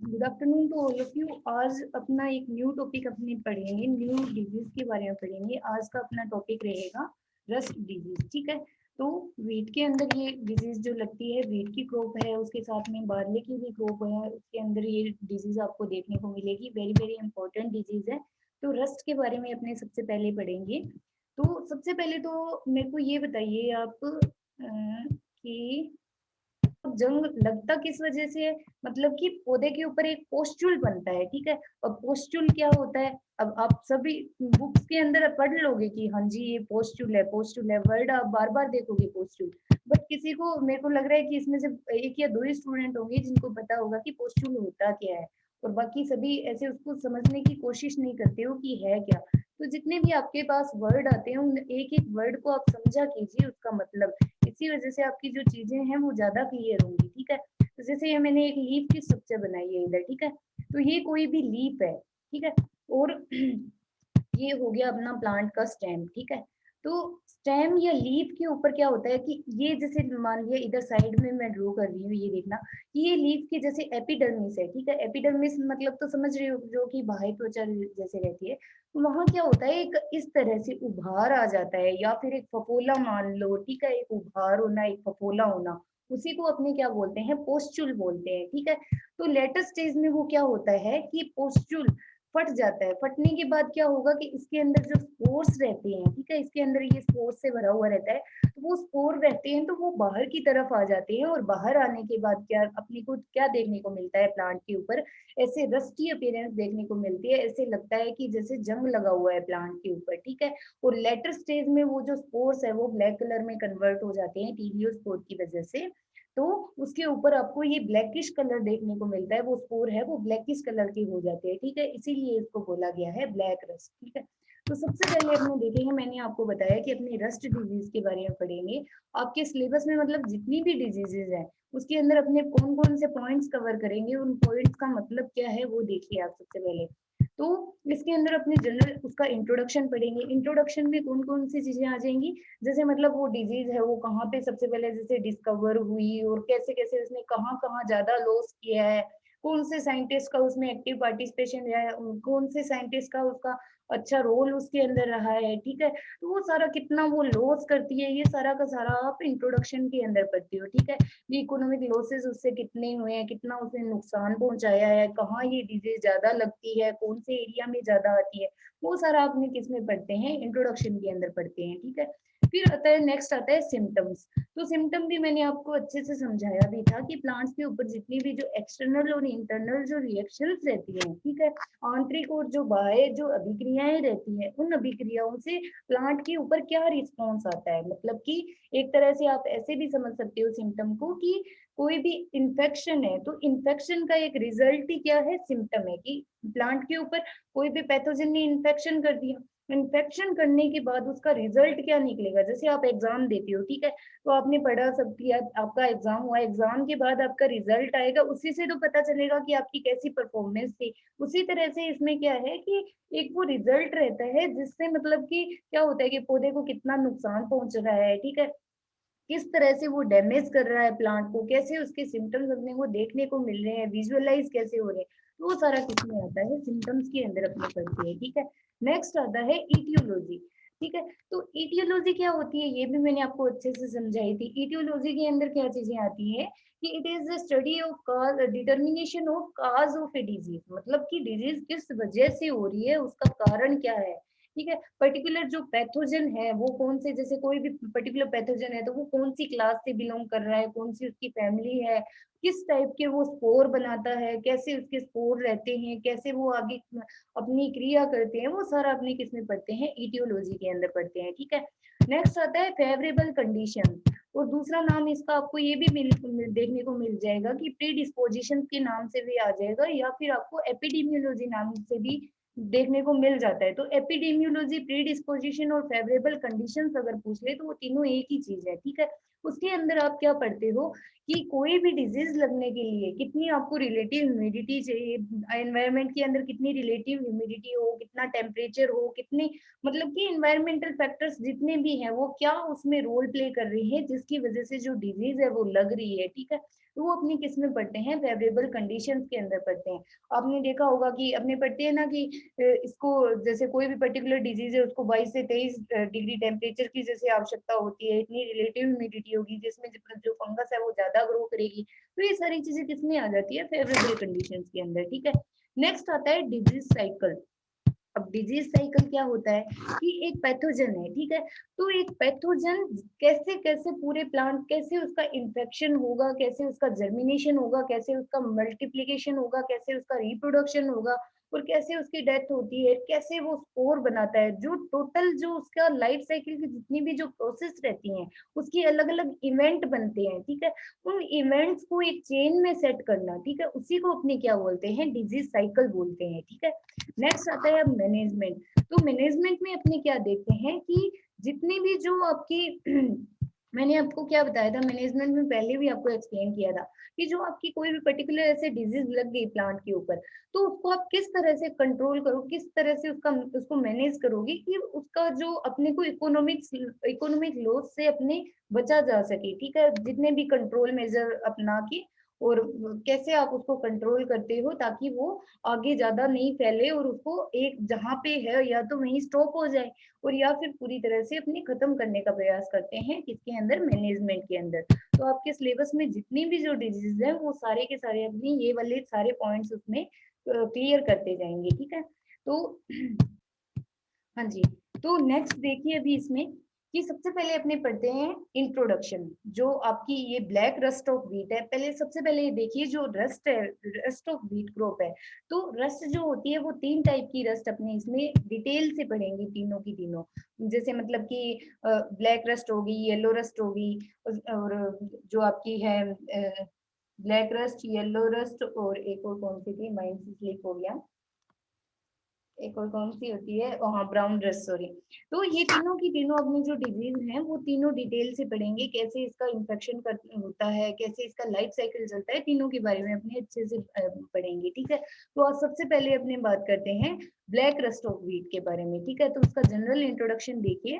Good afternoon to all of you. आज अपना एक न्यू टॉपिक अपने पढ़ेंगे, न्यू डिजीज के बारे में पढ़ेंगे। आज का अपना टॉपिक रहेगा रस्ट डिजीज। ठीक है, तो वीट के अंदर ये डिजीज जो लगती है, वीट की क्रॉप है, उसके साथ में बार्ले की भी क्रॉप है, उसके अंदर ये डिजीज आपको देखने को मिलेगी। वेरी वेरी इंपॉर्टेंट डिजीज है। तो रस्ट के बारे में अपने सबसे पहले पढ़ेंगे। तो सबसे पहले तो मेरे को ये बताइए आप कि जंग लगता किस वजह से है। मतलब कि पौधे के ऊपर एक पोस्चुल बनता है, ठीक है। और पोस्चुल क्या होता है, अब आप सभी बुक्स के अंदर पढ़ लोगे कि हाँ जी ये पोस्चुल है, पोस्चुल है, वर्ड आप बार बार देखोगे पोस्चुल। बट किसी को, मेरे को लग रहा है कि इसमें से एक या दो ही स्टूडेंट होंगे जिनको पता होगा कि पोस्चुल होता क्या है, और बाकी सभी ऐसे उसको समझने की कोशिश नहीं करते हो कि है क्या। तो जितने भी आपके पास वर्ड आते हैं उन एक एक वर्ड को आप समझा कीजिए उसका मतलब। इसी वजह से आपकी जो चीजें हैं वो ज्यादा क्लियर होंगी, ठीक है। तो जैसे ये मैंने एक लीफ की स्ट्रक्चर बनाई है इधर, ठीक है। तो ये कोई भी लीफ है, ठीक है। और ये हो गया अपना प्लांट का स्टेम, ठीक है। तो स्टेम या लीफ के ऊपर क्या होता है कि ये जैसे मान लिया इधर साइड में मैं ड्रॉ कर रही हूँ, ये देखना कि ये लीफ के जैसे एपिडर्मिस है, ठीक है। एपिडर्मिस मतलब तो समझ रहे हो, जो कि बाह्य त्वचा जैसे रहती है। वहां क्या होता है, एक इस तरह से उभार आ जाता है, या फिर एक फफोला मान लो, ठीक है। एक उभार होना, एक फफोला होना, उसी को अपने क्या बोलते हैं, पोस्चुल बोलते हैं, ठीक है। तो लेटर स्टेज में वो क्या होता है कि पोस्चुल फट जाता है। फटने के बाद क्या होगा कि इसके अंदर जो स्पोर्स रहते हैं, ठीक है, इसके अंदर ये स्पोर्स से भरा हुआ रहता है। तो वो स्पोर रहते हैं तो वो बाहर की तरफ आ जाते हैं, और बाहर आने के बाद क्या अपने को क्या देखने को मिलता है प्लांट के ऊपर, ऐसे रस्टी अपीयरेंस देखने को मिलती है। ऐसे लगता है कि जैसे जंग लगा हुआ है प्लांट के ऊपर, ठीक है। और लेटर स्टेज में वो जो स्पोर्स है वो ब्लैक कलर में कन्वर्ट हो जाते हैं टीलियोस्पोर की वजह से। तो उसके ऊपर आपको ये ब्लैकिश कलर देखने को मिलता है, वो स्पोर है वो ब्लैकिश कलर के हो जाते हैं, ठीक है। इसीलिए इसको बोला गया है ब्लैक रस्ट, ठीक है। तो सबसे पहले अपने देखेंगे, मैंने आपको बताया कि अपनी रस्ट डिजीज के बारे में पढ़ेंगे। आपके सिलेबस में मतलब जितनी भी डिजीजेज है उसके अंदर अपने कौन कौन से पॉइंट्स कवर करेंगे, उन पॉइंट्स का मतलब क्या है वो देखिए आप सबसे पहले। तो इसके अंदर अपने जनरल उसका इंट्रोडक्शन पढ़ेंगे। इंट्रोडक्शन में कौन कौन सी चीजें आ जाएंगी, जैसे मतलब वो डिजीज है वो कहाँ पे सबसे पहले जैसे डिस्कवर हुई, और कैसे कैसे उसने कहाँ कहाँ ज्यादा लॉस किया है, कौन से साइंटिस्ट का उसमें एक्टिव पार्टिसिपेशन रहा है, कौन से साइंटिस्ट का उसका अच्छा रोल उसके अंदर रहा है, ठीक है। तो वो सारा कितना वो लॉस करती है, ये सारा का सारा आप इंट्रोडक्शन के अंदर पढ़ते हो, ठीक है। ये इकोनॉमिक लॉसेस उससे कितने हुए हैं, कितना उसने नुकसान पहुंचाया है, कहाँ ये डिजीज ज्यादा लगती है, कौन से एरिया में ज्यादा आती है, वो सारा आपने किस में पढ़ते हैं, इंट्रोडक्शन के अंदर पढ़ते हैं, ठीक है। फिर आता है नेक्स्ट आता है सिम्टम्स। तो सिम्टम भी मैंने आपको अच्छे से समझाया भी था कि प्लांट्स के ऊपर जितनी भी जो एक्सटर्नल और इंटरनल जो रिएक्शंस रहती हैं, ठीक है, आंतरिक और जो बाह्य जो अभिक्रियाएं रहती हैं, उन अभिक्रियाओं से प्लांट के ऊपर क्या रिस्पॉन्स आता है। मतलब कि एक तरह से आप ऐसे भी समझ सकते हो सिम्टम को कि कोई भी इन्फेक्शन है तो इन्फेक्शन का एक रिजल्ट ही क्या है, सिम्टम है कि प्लांट के ऊपर कोई भी पैथोजन ने इन्फेक्शन कर दिया। इन्फेक्शन करने के बाद उसका रिजल्ट क्या निकलेगा, जैसे आप एग्जाम देते हो, ठीक है। तो आपने पढ़ा सब किया, आपका एग्जाम हुआ, एग्जाम के बाद आपका रिजल्ट आएगा, उसी से तो पता चलेगा कि आपकी कैसी परफॉर्मेंस थी। उसी तरह से इसमें क्या है कि एक वो रिजल्ट रहता है जिससे मतलब कि क्या होता है कि पौधे को कितना नुकसान पहुंच रहा है, ठीक है, किस तरह से वो डैमेज कर रहा है प्लांट को, कैसे उसके सिम्टम्स अपने को देखने को मिल रहे हैं, विजुअलाइज कैसे हो रहे हैं। तो वो सारा किसमें आता है, सिम्टम्स के अंदर अपने पढ़ते हैं, ठीक है। नेक्स्ट आता है इटियोलॉजी, ठीक है। तो इटियोलॉजी क्या होती है ये भी मैंने आपको अच्छे से समझाई थी। इटियोलॉजी के अंदर क्या चीजें आती है कि it is the study of cause, determination of cause of a disease. मतलब कि डिजीज किस वजह से हो रही है, उसका कारण क्या है, ठीक है। पर्टिकुलर जो पैथोजन है वो कौन से, जैसे कोई भी पर्टिकुलर पैथोजन है तो वो कौन सी क्लास से बिलोंग कर रहा है, कौन सी उसकी फैमिली है, किस टाइप के वो स्पोर बनाता है, कैसे उसके स्पोर रहते हैं, कैसे वो आगे अपनी क्रिया करते हैं, वो सारा अपने किस में पढ़ते हैं, इटियोलॉजी के अंदर पढ़ते हैं, ठीक है। नेक्स्ट आता है फेवरेबल कंडीशन, और दूसरा नाम इसका आपको ये भी देखने को मिल जाएगा कि प्री डिस्पोजिशन के नाम से भी आ जाएगा, या फिर आपको एपिडेमियोलॉजी नाम से भी देखने को मिल जाता है। तो एपिडेमियोलॉजी, प्री डिस्पोजिशन और फेवरेबल कंडीशंस अगर पूछ ले तो वो तीनों एक ही चीज है, ठीक है। उसके अंदर आप क्या पढ़ते हो कि कोई भी डिजीज लगने के लिए कितनी आपको रिलेटिव ह्यूमिडिटी चाहिए, एनवायरनमेंट के अंदर कितनी रिलेटिव ह्यूमिडिटी हो, कितना टेम्परेचर हो, कितनी मतलब कि एनवायरमेंटल फैक्टर्स जितने भी हैं वो क्या उसमें रोल प्ले कर रही है जिसकी वजह से जो डिजीज है वो लग रही है, ठीक है। तो वो अपनी किस में पढ़ते हैं, फेवरेबल कंडीशंस के अंदर पढ़ते हैं। आपने देखा होगा कि अपने पढ़ते हैं ना कि इसको जैसे कोई भी पर्टिकुलर डिजीज है उसको 22 से 23 डिग्री टेम्परेचर की जैसे आवश्यकता होती है, इतनी रिलेटिव ह्यूमिडिटी होगी जिसमें जो फंगस है वो ज्यादा ग्रो करेगी। तो ये सारी चीजें किसमें आ जाती है, फेवरेबल कंडीशंस के अंदर, ठीक है। नेक्स्ट आता है डिजीज साइकिल। अब डिजीज साइकिल क्या होता है कि एक पैथोजन है, ठीक है। तो एक पैथोजन कैसे कैसे पूरे प्लांट, कैसे उसका इन्फेक्शन होगा, कैसे उसका जर्मिनेशन होगा, कैसे उसका मल्टीप्लिकेशन होगा, कैसे उसका रिप्रोडक्शन होगा और कैसे उसकी डेथ होती है, कैसे वो स्पोर बनाता है, जो टोटल जो उसका लाइफ साइकिल की जितनी भी जो प्रोसेस रहती हैं उसकी अलग अलग इवेंट बनते हैं, ठीक है। उन इवेंट्स को एक चेन में सेट करना, ठीक है, उसी को अपने क्या बोलते हैं, डिजीज साइकिल बोलते हैं, ठीक है। नेक्स्ट आता है अब मैनेजमेंट। तो मैनेजमेंट में अपने क्या देखते हैं कि जितनी भी जो आपकी मैंने आपको क्या बताया था मैनेजमेंट में, पहले भी आपको एक्सप्लेन किया था कि जो आपकी कोई भी पर्टिकुलर ऐसे डिजीज लग गई प्लांट के ऊपर, तो उसको आप किस तरह से कंट्रोल करो, किस तरह से उसको मैनेज करोगे कि उसका जो अपने को इकोनॉमिक लॉस से अपने बचा जा सके, ठीक है। जितने भी कंट्रोल मेजर अपना के और कैसे आप उसको कंट्रोल करते हो ताकि वो आगे ज्यादा नहीं फैले और उसको एक जहाँ पे है या तो वहीं स्टॉप हो जाए और या फिर पूरी तरह से अपने खत्म करने का प्रयास करते हैं किसके अंदर, मैनेजमेंट के अंदर। तो आपके सिलेबस में जितनी भी जो डिजीज है वो सारे के सारे अपने ये वाले सारे पॉइंट्स उसमें क्लियर करते जाएंगे, ठीक है। तो हाँ जी, तो नेक्स्ट देखिए अभी इसमें कि सबसे पहले अपने पढ़ते हैं इंट्रोडक्शन। जो आपकी ये ब्लैक रस्ट ऑफ व्हीट है, पहले सबसे पहले ये देखिए जो रस्ट है, रस्ट ऑफ व्हीट क्रॉप है। तो रस्ट जो होती है वो तीन टाइप की रस्ट अपने इसमें डिटेल से पढ़ेंगे, तीनों की तीनों। जैसे मतलब कि ब्लैक रस्ट होगी, येलो रस्ट होगी और जो आपकी है ब्लैक रस्ट, येलो रस्ट और एक और कौन सी थी, माइंड से स्लिप हो गया, एक और कौन सी होती है, हाँ ब्राउन रस्ट, सॉरी। तो ये तीनों की तीनों अपनी जो डिजीज हैं वो तीनों डिटेल से पढ़ेंगे, कैसे इसका इन्फेक्शन होता है, कैसे इसका लाइफ साइकिल चलता है, तीनों के बारे में अपने अच्छे से पढ़ेंगे, ठीक है। तो आज सबसे पहले अपने बात करते हैं ब्लैक रस्ट ऑफ व्हीट के बारे में, ठीक है। तो उसका जनरल इंट्रोडक्शन देखिए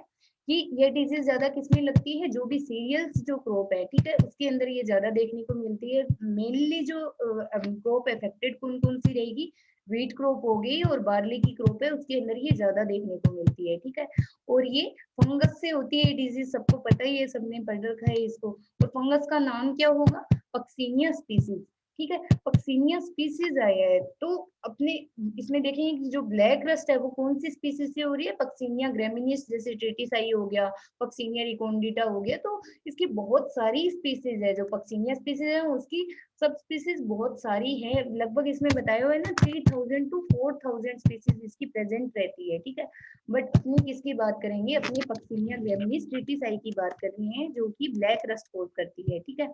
कि ये डिजीज ज्यादा किसमें लगती है, जो भी सीरियल्स जो क्रॉप है, ठीक है, उसके अंदर ये ज्यादा देखने को मिलती है। मेनली जो क्रॉप अफेक्टेड कौन कौन सी रहेगी, व्हीट क्रॉप हो गई और बार्ली की क्रॉप है, उसके अंदर ये ज्यादा देखने को मिलती है, ठीक है। और ये फंगस से होती है डिजीज, सबको पता ही है, सबने पढ़ रखा है इसको। तो फंगस का नाम क्या होगा, पक्सीनिया स्पीसीज, ठीक है। पक्सीनिया स्पीसीज आया है। तो अपने इसमें देखेंगे कि जो ब्लैक रस्ट है वो कौन सी स्पीसीज से हो रही है, पक्सीनिया ग्रेमिनिस, जैसे ट्रेटिसाई हो गया, पक्सीनिया रिकोंडिटा हो गया। तो इसकी बहुत सारी स्पीसीज है, जो पक्सीनिया स्पीसीज है उसकी सब स्पीसीज बहुत सारी है, लगभग इसमें बताया हुआ है ना 3000 to 4000 स्पीसीज इसकी प्रेजेंट रहती है, ठीक है। बट अपनी किसकी बात करेंगे, अपनी पक्सीनिया ग्रेमिनिस ट्रेटिसाई की बात कर रही है, जो कि ब्लैक रस्ट कोज करती है, ठीक है।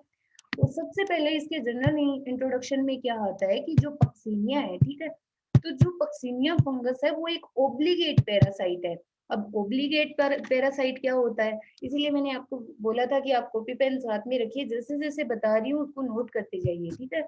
तो सबसे पहले इसके जनरल इंट्रोडक्शन में क्या आता है कि जो पक्सीनिया है, ठीक है, तो जो पक्सीनिया फंगस है वो एक ओब्लिगेट पैरासाइट है। अब ओब्लिगेट पैरासाइट क्या होता है, इसीलिए मैंने आपको बोला था कि आप कॉपी पेन साथ में रखिए, जैसे जैसे बता रही हूँ उसको नोट करते जाइए, ठीक है।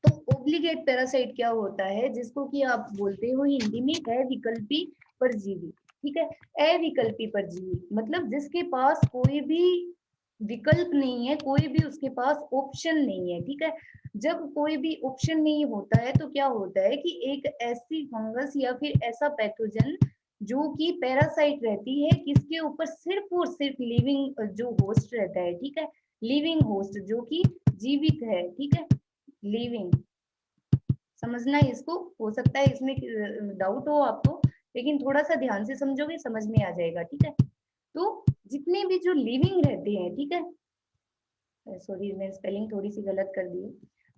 तो ओब्लिगेट पैरासाइट क्या होता है, जिसको कि आप बोलते हो हिंदी में अविकल्पी परजीवी, ठीक है। अविकल्पी परजीवी मतलब जिसके पास कोई भी विकल्प नहीं है, कोई भी उसके पास ऑप्शन नहीं है, ठीक है। जब कोई भी ऑप्शन नहीं होता है तो क्या होता है कि एक ऐसी फंगस या फिर ऐसा पैथोजन जो कि पैरासाइट रहती है, किसके ऊपर सिर्फ और सिर्फ लिविंग जो होस्ट रहता है, ठीक है, लिविंग होस्ट जो कि जीवित है, ठीक है, लिविंग। समझना है इसको, हो सकता है इसमें डाउट हो आपको, लेकिन थोड़ा सा ध्यान से समझोगे समझ में आ जाएगा, ठीक है। तो जितने भी जो लिविंग रहते हैं, ठीक है, सॉरी मैं स्पेलिंग थोड़ी सी गलत कर दी,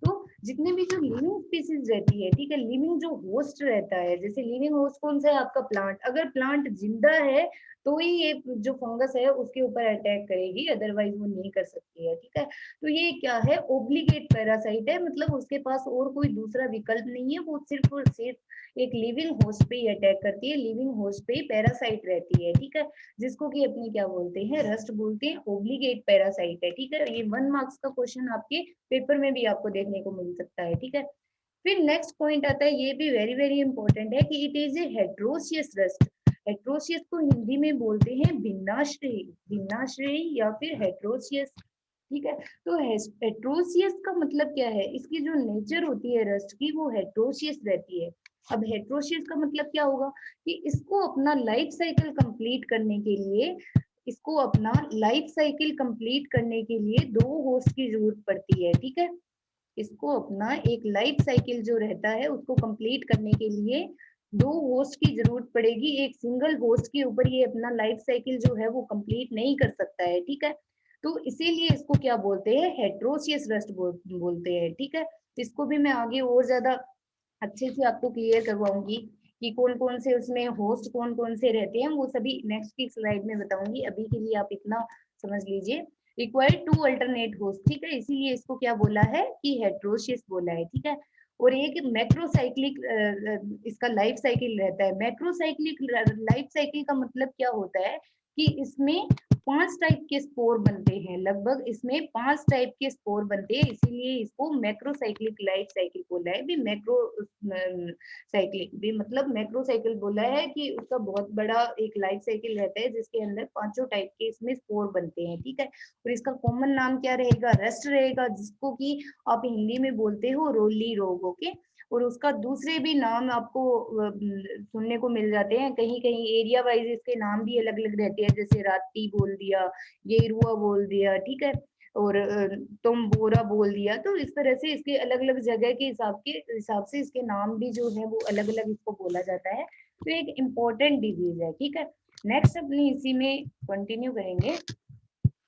तो जितने भी जो लिविंग स्पीसीज रहती है, ठीक है, लिविंग जो होस्ट रहता है, जैसे लिविंग होस्ट कौन सा है आपका प्लांट, अगर प्लांट जिंदा है तो ही ये जो फंगस है उसके ऊपर अटैक करेगी, अदरवाइज वो नहीं कर सकती है, ठीक है। तो ये क्या है, ओब्लिगेट पैरासाइट है, मतलब उसके पास और कोई दूसरा विकल्प नहीं है, वो सिर्फ और सिर्फ एक लिविंग होस्ट पे ही अटैक करती है, लिविंग होस्ट पे ही पैरासाइट रहती है, ठीक है, जिसको कि अपने क्या बोलते हैं, रस्ट बोलते हैं, ओब्लिगेट पैरासाइट है, ठीक है। ये 1 मार्क्स का क्वेश्चन आपके पेपर में भी आपको देखने को मिल सकता है, ठीक है। फिर नेक्स्ट पॉइंट आता है, ये भी वेरी वेरी इंपॉर्टेंट है कि it is a heteroecious rust. Heteroecious को हिंदी में बोलते हैं भिन्नाश्रयी, भिन्नाश्रयी या फिर हेट्रोसियस, ठीक है। तो हेट्रोसियस का मतलब क्या है, इसकी जो नेचर होती है रस्ट की वो हेट्रोसियस रहती है। अब हेट्रोसियस का मतलब क्या होगा कि इसको अपना लाइफ साइकिल कंप्लीट करने के लिए, इसको अपना लाइफ साइकिल कंप्लीट करने के लिए 2 होस्ट की जरूरत पड़ती है, ठीक है। इसको अपना एक लाइफ साइकिल जो रहता है उसको कंप्लीट करने के लिए 2 होस्ट की जरूरत पड़ेगी, एक सिंगल होस्ट के ऊपर ये अपना लाइफ साइकिल जो है वो कंप्लीट नहीं कर सकता है, ठीक है। तो इसीलिए इसको क्या बोलते हैं, हेट्रोसियस रस्ट बोलते हैं, ठीक है। इसको भी मैं आगे और ज्यादा अच्छे से आपको क्लियर करवाऊंगी कि कौन कौन से उसमें होस्ट कौन कौन से रहते हैं, वो सभी नेक्स्ट की स्लाइड में बताऊंगी, अभी के लिए आप इतना समझ लीजिए। रिक्वायर्ड 2 अल्टरनेट होस्ट, ठीक है, इसीलिए इसको क्या बोला है कि हेट्रोसियस बोला है, ठीक है। और एक मैक्रोसाइक्लिक इसका लाइफ साइकिल रहता है। मैक्रोसाइक्लिक लाइफ साइकिल का मतलब क्या होता है कि इसमें 5 टाइप के स्पोर बनते हैं, लगभग इसमें 5 टाइप के स्पोर बनते हैं, इसीलिए इसको मैक्रोसाइक्लिक लाइफ साइकिल बोला है। भी मैक्रो साइक्लिक भी मतलब मैक्रो साइकिल बोला है कि उसका बहुत बड़ा एक लाइफ साइकिल रहता है जिसके अंदर 5 टाइप के इसमें स्पोर बनते हैं, ठीक है। और इसका कॉमन नाम क्या रहेगा, रस्ट रहेगा, जिसको कि आप हिंदी में बोलते हो रोली रोग, ओके। और उसका दूसरे भी नाम आपको सुनने को मिल जाते हैं, कहीं कहीं एरिया वाइज इसके नाम भी अलग अलग रहते हैं, जैसे राती बोल दिया, गेरुआ बोल दिया, ठीक है, और तुम बोरा बोल दिया। तो इस तरह से इसके अलग अलग जगह के हिसाब से इसके नाम भी जो है वो अलग अलग इसको बोला जाता है। तो एक इम्पोर्टेंट डिजीज है, ठीक है। नेक्स्ट अपनी इसी में कंटिन्यू करेंगे।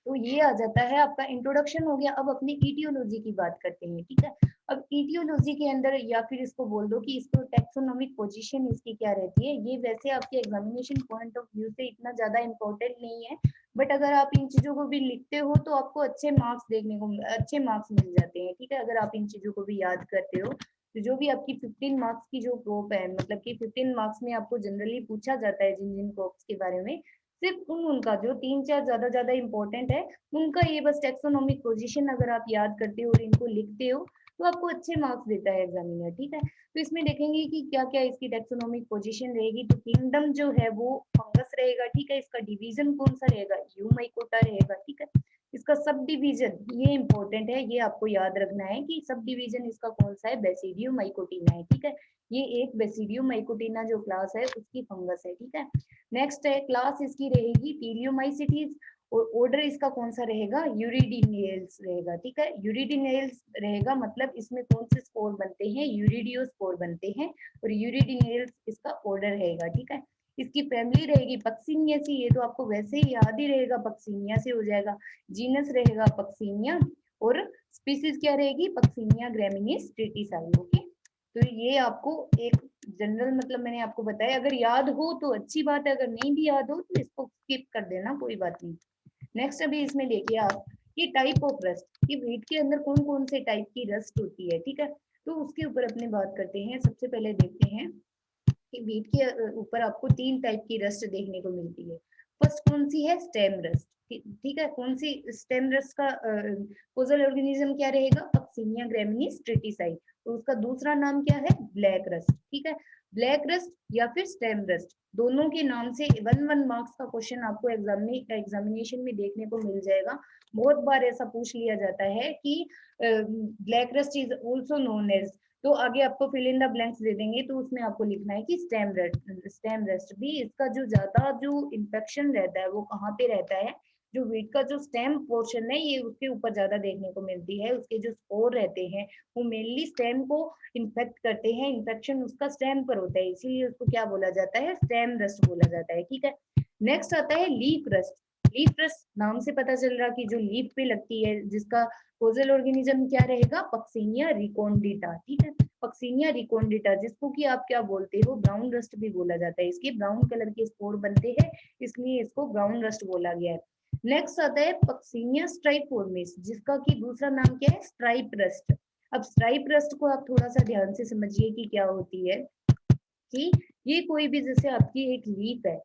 तो ये आ जाता है आपका इंट्रोडक्शन हो गया। अब अपनी ईटियोलॉजी की बात करते हैं, ठीक है। अब ईटियोलॉजी के अंदर या फिर इसको बोल दो कि इसको टैक्सोनॉमिक पोजीशन इसकी क्या रहती है, ये वैसे आपके एग्जामिनेशन पॉइंट ऑफ व्यू से इतना ज्यादा इंपॉर्टेंट नहीं है, बट अगर आप इन चीजों को भी लिखते हो तो आपको अच्छे मार्क्स देखने को अच्छे मार्क्स मिल जाते हैं, ठीक है, अगर आप इन चीजों को भी याद करते हो। तो जो भी आपकी 15 मार्क्स की जो प्रोप है, मतलब कि 15 मार्क्स में आपको जनरली पूछा जाता है जिन जिन क्रॉप्स के बारे में, सिर्फ उनका जो 3-4 ज्यादा ज्यादा इंपॉर्टेंट है उनका ये बस टैक्सोनॉमिक पोजीशन अगर आप याद करते हो और इनको लिखते हो तो आपको अच्छे मार्क्स देता है एग्जामिनर, ठीक है। तो इसमें देखेंगे कि क्या क्या इसकी टैक्सोनॉमिक पोजीशन रहेगी। तो किंगडम जो है वो फंगस रहेगा, ठीक है। इसका डिवीजन कौन सा रहेगा, यूमाइकोटा रहेगा, ठीक है। इसका सब डिवीजन ये इंपॉर्टेंट है, ये आपको याद रखना है कि सब डिवीजन इसका कौन सा है, बेसिडियम माइकोटिना है, ठीक है। ये एक बेसिडियम माइकोटिना जो क्लास है उसकी फंगस है, ठीक है। नेक्स्ट है क्लास इसकी रहेगी टीलियोमाइसिटीज, और ऑर्डर इसका कौन सा रहेगा, यूरिडिनेल्स रहेगा, ठीक है। यूरिडिनेल्स रहेगा मतलब इसमें कौन से स्पोर बनते हैं, यूरिडियो स्पोर बनते हैं, और यूरिडिनेल्स इसका ऑर्डर रहेगा, ठीक है। इसकी फैमिली रहेगी पक्सिनियासी, ये तो आपको वैसे ही याद ही रहेगा, पक्सिनिया से हो जाएगा। जीनस रहेगा पक्सिनिया, और स्पीसीज क्या रहेगी, पक्सिनिया ग्रेमिनिस ट्रिटिसाई, ओके। तो ये आपको एक जनरल मतलब मैंने आपको बताया, अगर याद हो तो अच्छी बात है, अगर नहीं भी याद हो तो इसको स्किप कर देना, कोई बात नहीं। नेक्स्ट अभी इसमें देखिए आप ये टाइप ऑफ रस्ट, कि व्हीट के अंदर कौन कौन से टाइप की रस्ट होती है, ठीक है। तो उसके ऊपर अपने बात करते हैं। सबसे पहले देखते हैं कि व्हीट के ऊपर आपको 3 टाइप की रस्ट देखने को मिलती है। फर्स्ट कौन सी है, स्टेम रस्ट, ठीक है। कौन सी, स्टेम रस्ट का कोजल ऑर्गेनिज्म क्या रहेगा, पक्सिनिया ग्रेमिनिस ट्रिटिसाई। और उसका दूसरा नाम क्या है, ब्लैक रस्ट, ठीक है। ब्लैक रस्ट या फिर स्टेम रस्ट, दोनों के नाम से 1 मार्क्स का क्वेश्चन आपको एग्जामिनेशन में देखने को मिल जाएगा। बहुत बार ऐसा पूछ लिया जाता है कि black rust is also known as, तो आगे आपको फिल इन द ब्लैंक्स दे देंगे, तो उसमें आपको लिखना है कि स्टेम रेस्ट भी इसका जो ज्यादा जो इन्फेक्शन रहता है वो कहाँ पे रहता है, जो वीट का जो स्टेम पोर्शन है ये उसके ऊपर ज्यादा देखने को मिलती है। उसके जो स्पोर रहते हैं वो मेनली स्टेम को इन्फेक्ट करते हैं, इन्फेक्शन उसका स्टेम पर होता है, इसीलिए उसको क्या बोला जाता है, स्टेम रस्ट बोला जाता है, ठीक है। नेक्स्ट आता है लीफ रस्ट। लीफ रस्ट नाम से पता चल रहा कि जो लीफ पे लगती है, जिसका कोजल ऑर्गेनिज्म क्या रहेगा, पक्सिनिया रिकोन्डिटा। ठीक है, पक्सिनिया रिकोन्डिटा, जिसको कि आप क्या बोलते हो, ब्राउन रस्ट भी बोला जाता है। इसके ब्राउन कलर के स्पोर बनते हैं, इसलिए इसको ब्राउन रस्ट बोला गया है। नेक्स्ट आता है पक्सिनिया स्ट्राइपोर्मिस, जिसका कि दूसरा नाम क्या है, स्ट्राइप रस्ट। अब स्ट्राइप रस्ट को आप थोड़ा सा ध्यान से समझिए कि क्या होती है, कि ये कोई भी जैसे आपकी एक लीफ है,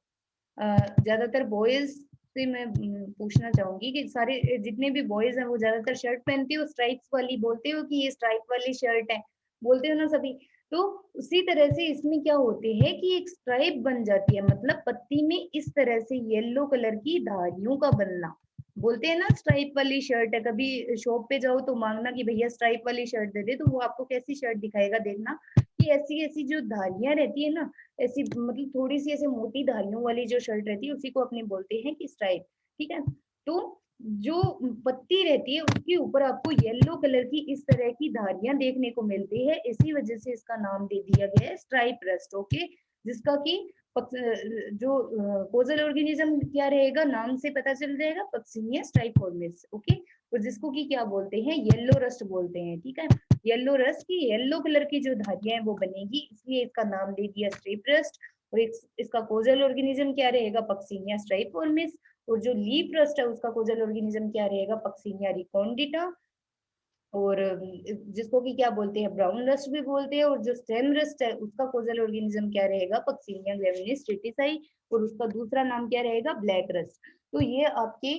ज्यादातर बॉयज से मैं पूछना चाहूंगी कि सारे जितने भी बॉयज हैं वो ज्यादातर शर्ट पहनते हो स्ट्राइप्स वाली, बोलते हो कि ये स्ट्राइप वाली शर्ट है, बोलते हो ना सभी। तो उसी तरह से इसमें क्या होते हैं कि एक स्ट्राइप बन जाती है, मतलब पत्ती में इस तरह से येलो कलर की धारियों का बनना, बोलते हैं ना स्ट्राइप वाली शर्ट है। कभी शॉप पे जाओ तो मांगना कि भैया स्ट्राइप वाली शर्ट दे दे, तो वो आपको कैसी शर्ट दिखाएगा, देखना कि ऐसी ऐसी जो धारियां रहती है ना, ऐसी मतलब थोड़ी सी ऐसे मोटी धारियों वाली जो शर्ट रहती है, उसी को अपने बोलते हैं कि स्ट्राइप। ठीक है, तो जो पत्ती रहती है उसके ऊपर आपको येलो कलर की इस तरह की धारियां देखने को मिलती है, इसी वजह से इसका नाम दे दिया गया है स्ट्राइप रस्ट। ओके, जिसका कि जो कोजल ऑर्गेनिज्म क्या रहेगा, नाम से पता चल जाएगा, पक्सिनिया स्ट्राइपोर्मिस। ओके, और जिसको कि क्या बोलते हैं, येलो रस्ट बोलते हैं। ठीक है, येलो रस्ट की येलो कलर की जो धारियां हैं वो बनेगी, इसलिए इसका नाम दे दिया स्ट्राइप रस्ट। और इसका कोजल ऑर्गेनिज्म क्या रहेगा, पक्सिनिया स्ट्राइपोर्मिस। और जो लीफ रस्ट है उसका कोजल ऑर्गेनिज्म क्या रहेगा, पक्सिनिया रिकोन्डिटा। और जिसको कि क्या बोलते हैं, ब्राउन रस्ट भी बोलते हैं। और जो स्टेम रस्ट है उसका कोजल ऑर्गेनिज्म क्या रहेगा, पक्सिनिया ग्रेविनिस ट्रिटिसाई। और उसका दूसरा नाम क्या रहेगा, ब्लैक रस्ट। तो ये आपके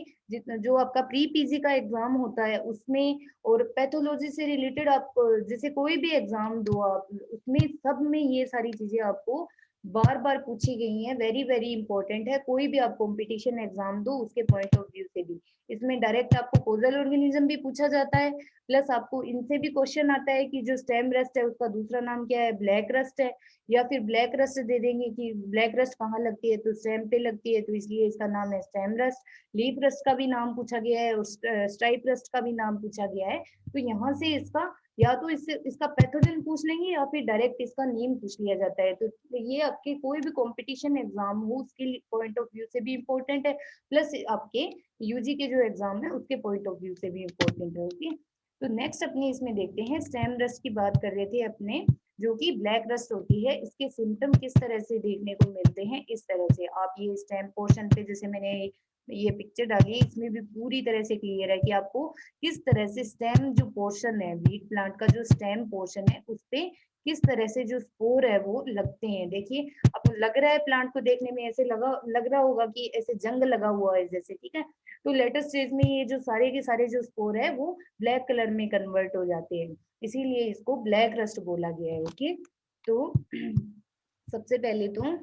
जो आपका प्री पीजी का एग्जाम होता है उसमें, और पैथोलॉजी से रिलेटेड आप जैसे कोई भी एग्जाम दो आप, उसमें सब में ये सारी चीजें आपको बार बार पूछी गई हैं, वेरी वेरी इंपॉर्टेंट है। कोई भी आप कंपटीशन एग्जाम दो उसके पॉइंट ऑफ व्यू से भी, इसमें डायरेक्ट आपको कोजल ऑर्गेनिज्म भी पूछा जाता है, प्लस आपको इनसे भी क्वेश्चन आता है कि जो स्टेम रस्ट है उसका दूसरा नाम क्या है, ब्लैक रस्ट है। या फिर ब्लैक रस्ट दे देंगे कि ब्लैक रस्ट कहाँ लगती है, तो स्टेम पे लगती है, तो इसलिए इसका नाम है स्टेम रस्ट। लीफ रस्ट का भी नाम पूछा गया है और स्ट्राइप रस्ट का भी नाम पूछा गया है। तो यहाँ से इसका या तो इसका पैथोजन पूछ लेंगे या फिर डायरेक्ट इसका नेम पूछ लिया जाता है। तो ये आपके कोई भी कंपटीशन एग्जाम हो उसके पॉइंट ऑफ व्यू से भी इम्पोर्टेंट है, प्लस आपके यूजी के जो एग्जाम है उसके पॉइंट ऑफ व्यू से भी इम्पोर्टेंट है। ओके, तो नेक्स्ट अपने इसमें देखते हैं, स्टेम रस्ट की बात कर रहे थे अपने, जो कि ब्लैक रस्ट होती है, इसके सिम्टम किस तरह से देखने को मिलते हैं। इस तरह से आप ये स्टेम पोर्शन पे, जैसे मैंने ये पिक्चर डाली है, इसमें भी पूरी तरह से क्लियर है कि आपको किस तरह से स्टेम जो पोर्शन है, वीट प्लांट का जो स्टेम पोर्शन है उस पे किस तरह से जो स्पोर है वो लगते हैं। देखिए आपको लग रहा है प्लांट को देखने में ऐसे लग रहा होगा कि ऐसे जंग लगा हुआ है जैसे। ठीक है, तो लेटर स्टेज में ये जो सारे के सारे जो स्पोर है वो ब्लैक कलर में कन्वर्ट हो जाते हैं, इसीलिए इसको ब्लैक रस्ट बोला गया है। ओके, तो सबसे पहले तो